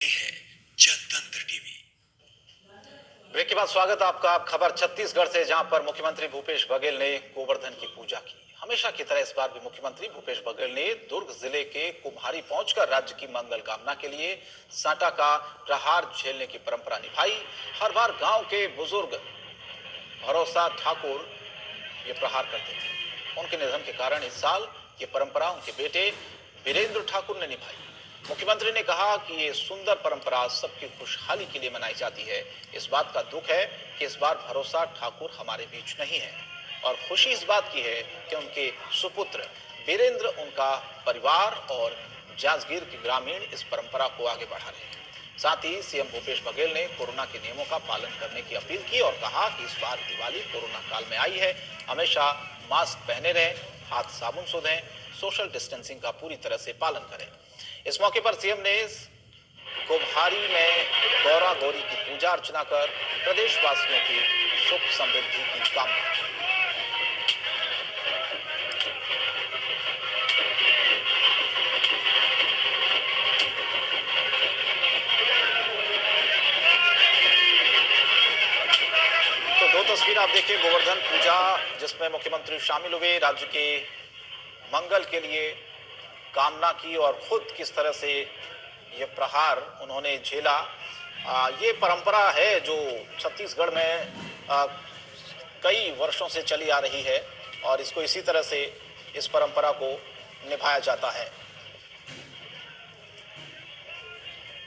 है जनतंत्र TV. Break के बाद स्वागत आपका। खबर छत्तीसगढ़ से, जहां पर मुख्यमंत्री भूपेश बघेल ने गोवर्धन की पूजा की। हमेशा की तरह इस बार भी मुख्यमंत्री भूपेश बघेल ने दुर्ग जिले के कुम्हारी पहुंचकर राज्य की मंगल कामना के लिए सांटा का प्रहार झेलने की परंपरा निभाई। हर बार गांव के बुजुर्ग भरोसा ठाकुर ये प्रहार करते थे। उनके निधन के कारण इस साल ये परंपरा उनके बेटे वीरेंद्र ठाकुर ने निभाई। मुख्यमंत्री ने कहा कि ये सुंदर परंपरा सबकी खुशहाली के लिए मनाई जाती है। इस बात का दुख है कि इस बार भरोसा ठाकुर हमारे बीच नहीं है, और खुशी इस बात की है कि उनके सुपुत्र वीरेंद्र, उनका परिवार और जांजगीर के ग्रामीण इस परंपरा को आगे बढ़ा रहे हैं। साथ ही सीएम भूपेश बघेल ने कोरोना के नियमों का पालन करने की अपील की और कहा कि इस बार दिवाली कोरोना काल में आई है, हमेशा मास्क पहने रहें, हाथ साबुन से धोएं, सोशल डिस्टेंसिंग का पूरी तरह से पालन करें। इस मौके पर सीएम ने कुम्हारी में गौरा गौरी की पूजा अर्चना कर प्रदेशवासियों की सुख समृद्धि की कामना की। तो दो तस्वीर आप देखिए, गोवर्धन पूजा जिसमें मुख्यमंत्री शामिल हुए, राज्य के मंगल के लिए कामना की और खुद किस तरह से ये प्रहार उन्होंने झेला। ये परंपरा है जो छत्तीसगढ़ में कई वर्षों से चली आ रही है और इसको इसी तरह से इस परंपरा को निभाया जाता है।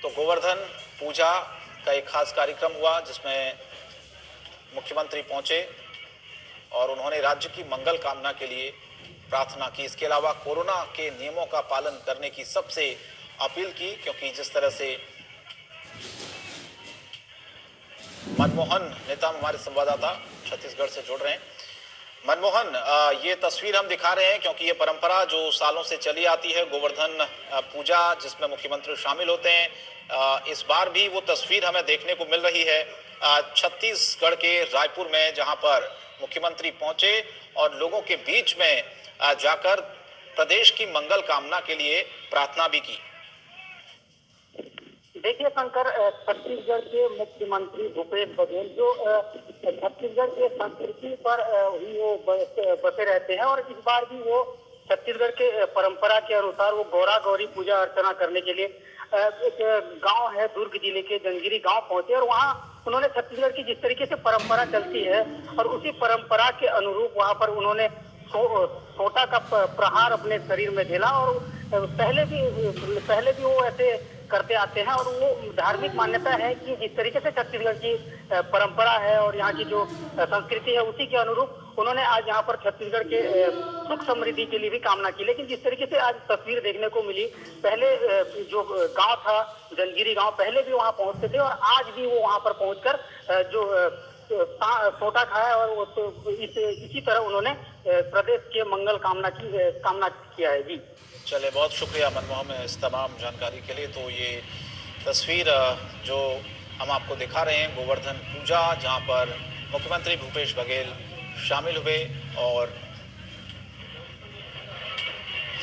तो गोवर्धन पूजा का एक खास कार्यक्रम हुआ जिसमें मुख्यमंत्री पहुंचे और उन्होंने राज्य की मंगल कामना के लिए प्रार्थना की। इसके अलावा कोरोना के नियमों का पालन करने की सबसे अपील की, क्योंकि जिस तरह से मनमोहन नेता हमारे संवाददाता छत्तीसगढ़ से जुड़ रहे हैं। मनमोहन, ये तस्वीर हम दिखा रहे हैं क्योंकि ये परंपरा जो सालों से चली आती है, गोवर्धन पूजा जिसमें मुख्यमंत्री शामिल होते हैं, इस बार भी वो तस्वीर हमें देखने को मिल रही है छत्तीसगढ़ के रायपुर में, जहां पर मुख्यमंत्री पहुंचे और लोगों के बीच में जाकर प्रदेश की मंगल कामना के लिए प्रार्थना भी की। देखिए शंकर, छत्तीसगढ़ के मुख्यमंत्री भूपेश बघेल जो छत्तीसगढ़ के संस्कृति पर ही वो बसे रहते हैं, और इस बार भी वो छत्तीसगढ़ के परंपरा के अनुसार वो गौरा गौरी पूजा अर्चना करने के लिए एक गांव है दुर्ग जिले के जंजगिरी गांव पहुंचे, और वहां उन्होंने छत्तीसगढ़ की जिस तरीके से परंपरा चलती है और उसी परंपरा के अनुरूप वहां पर उन्होंने सोटा का प्रहार अपने शरीर में झेला। और पहले भी वो ऐसे करते आते हैं, और वो धार्मिक मान्यता है कि जिस तरीके से छत्तीसगढ़ की परंपरा है और यहाँ की जो संस्कृति है उसी के अनुरूप उन्होंने आज यहाँ पर छत्तीसगढ़ के सुख समृद्धि के लिए भी कामना की। लेकिन जिस तरीके से आज तस्वीर देखने को मिली, पहले जो गांव था जंजगिरी गांव, पहले भी वहां पहुंचते थे और आज भी वो वहां पर पहुंचकर जो सोटा खाया और वो तो इसी तरह उन्होंने प्रदेश के मंगल कामना किया है। जी चले, बहुत शुक्रिया मनमोहन इस तमाम जानकारी के लिए। तो ये तस्वीर जो हम आपको दिखा रहे हैं गोवर्धन पूजा, जहां पर मुख्यमंत्री भूपेश बघेल शामिल हुए, और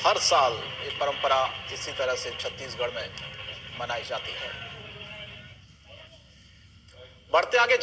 हर साल ये परंपरा इसी तरह से छत्तीसगढ़ में मनाई जाती है। बढ़ते आगे